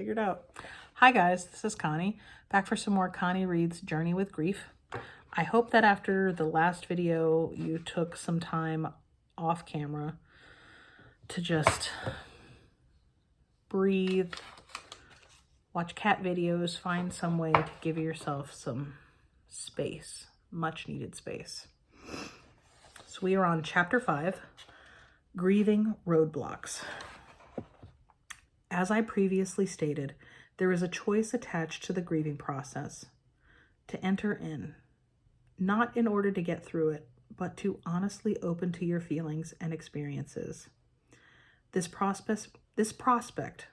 figured out. Hi guys, this is Connie, back for some more Connie Reads Journey with Grief. I hope that after the last video, you took some time off camera to just breathe, watch cat videos, find some way to give yourself some space, much needed space. So we are on chapter 5, Grieving Roadblocks. As I previously stated, there is a choice attached to the grieving process to enter in, not in order to get through it, but to honestly open to your feelings and experiences. This prospect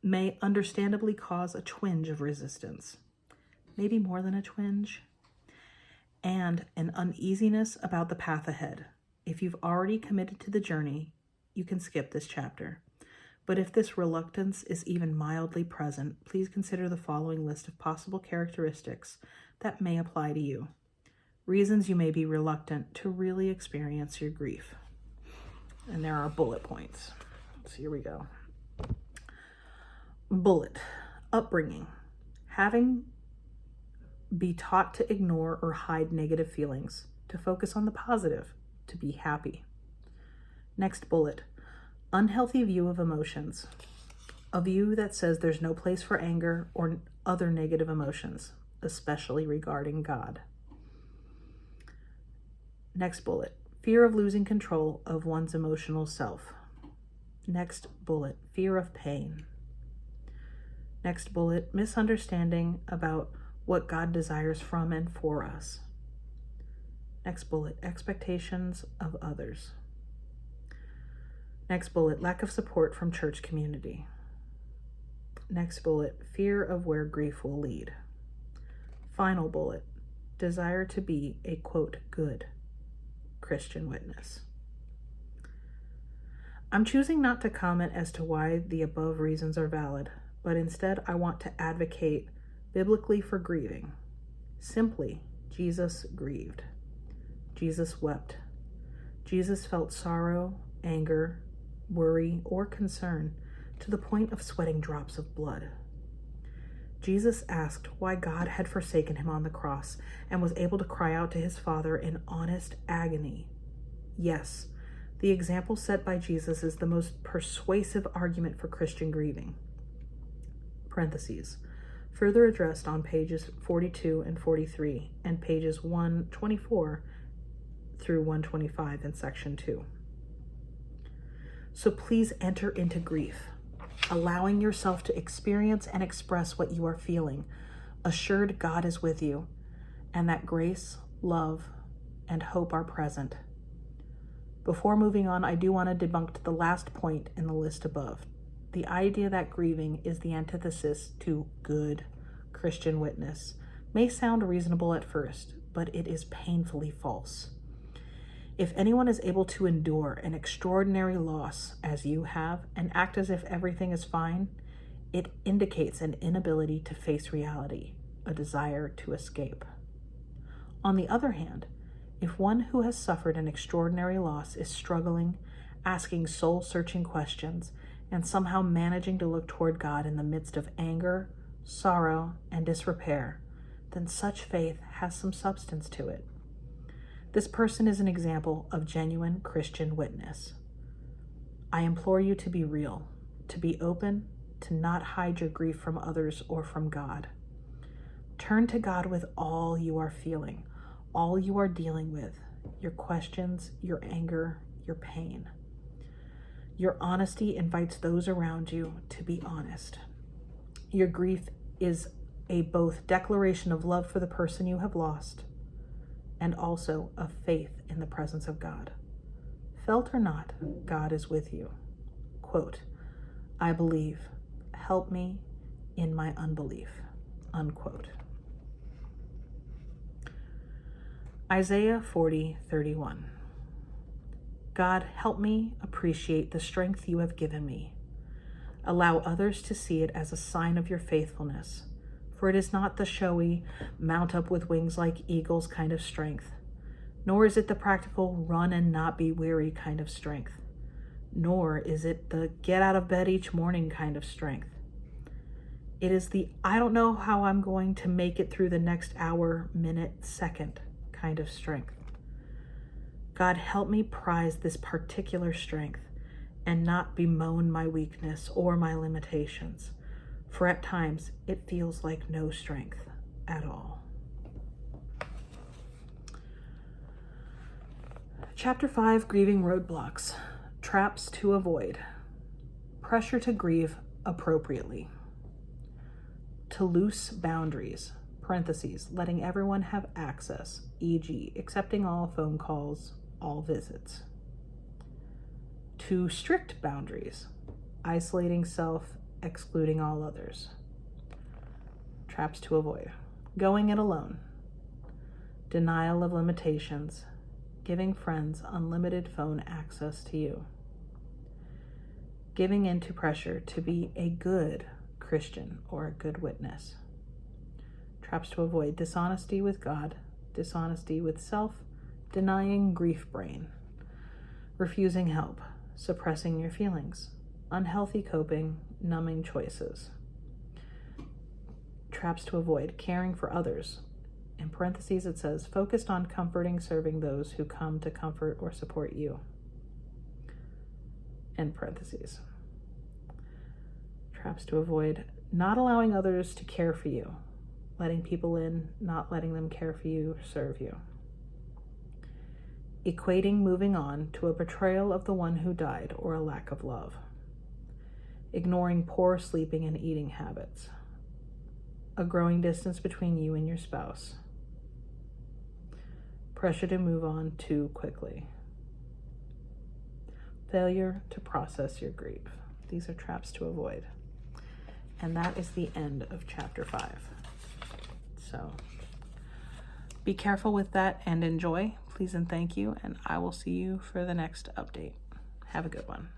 may understandably cause a twinge of resistance, maybe more than a twinge, and an uneasiness about the path ahead. If you've already committed to the journey, you can skip this chapter. But if this reluctance is even mildly present, please consider the following list of possible characteristics that may apply to you. Reasons you may be reluctant to really experience your grief. And there are bullet points. So here we go. Bullet. Upbringing. Having be taught to ignore or hide negative feelings, to focus on the positive, to be happy. Next bullet. Unhealthy view of emotions. A view that says there's no place for anger or other negative emotions, especially regarding God. Next bullet. Fear of losing control of one's emotional self. Next bullet. Fear of pain. Next bullet. Misunderstanding about what God desires from and for us. Next bullet. Expectations of others. Next bullet, lack of support from church community. Next bullet, fear of where grief will lead. Final bullet, desire to be a, quote, good Christian witness. I'm choosing not to comment as to why the above reasons are valid, but instead I want to advocate biblically for grieving. Simply, Jesus grieved. Jesus wept. Jesus felt sorrow, anger, worry, or concern to the point of sweating drops of blood. Jesus asked why God had forsaken him on the cross and was able to cry out to his Father in honest agony. Yes, the example set by Jesus is the most persuasive argument for Christian grieving. Parentheses, further addressed on pages 42 and 43 and pages 124 through 125 in section 2. So please enter into grief, allowing yourself to experience and express what you are feeling, assured God is with you, and that grace, love, and hope are present. Before moving on, I do want to debunk the last point in the list above. The idea that grieving is the antithesis to good Christian witness may sound reasonable at first, but it is painfully false. If anyone is able to endure an extraordinary loss as you have and act as if everything is fine, it indicates an inability to face reality, a desire to escape. On the other hand, if one who has suffered an extraordinary loss is struggling, asking soul-searching questions, and somehow managing to look toward God in the midst of anger, sorrow, and disrepair, then such faith has some substance to it. This person is an example of genuine Christian witness. I implore you to be real, to be open, to not hide your grief from others or from God. Turn to God with all you are feeling, all you are dealing with, your questions, your anger, your pain. Your honesty invites those around you to be honest. Your grief is a both declaration of love for the person you have lost and also of faith in the presence of God. Felt or not, God is with you. Quote, I believe, help me in my unbelief, unquote. Isaiah 40:31. God, help me appreciate the strength you have given me. Allow others to see it as a sign of your faithfulness, for it is not the showy, mount up with wings like eagles kind of strength, nor is it the practical run and not be weary kind of strength, nor is it the get out of bed each morning kind of strength. It is the I don't know how I'm going to make it through the next hour, minute, second kind of strength. God, help me prize this particular strength and not bemoan my weakness or my limitations, for at times it feels like no strength at all. Chapter 5, Grieving Roadblocks, Traps to Avoid. Pressure to grieve appropriately. To loose boundaries, parentheses, letting everyone have access, e.g., accepting all phone calls, all visits. To strict boundaries, isolating self, excluding all others. Traps to avoid. Going it alone. Denial of limitations, giving friends unlimited phone access to you. Giving in to pressure to be a good Christian or a good witness. Traps to avoid. Dishonesty with God, dishonesty with self, denying grief brain, refusing help, suppressing your feelings, unhealthy coping, numbing choices. Traps to avoid. Caring for others. In parentheses it says, focused on comforting, serving those who come to comfort or support you. End parentheses. Traps to avoid. Not allowing others to care for you. Letting people in, not letting them care for you, serve you. Equating moving on to a betrayal of the one who died or a lack of love. Ignoring poor sleeping and eating habits. A growing distance between you and your spouse. Pressure to move on too quickly. Failure to process your grief. These are traps to avoid. And that is the end of chapter 5. So be careful with that and enjoy. Please and thank you. And I will see you for the next update. Have a good one.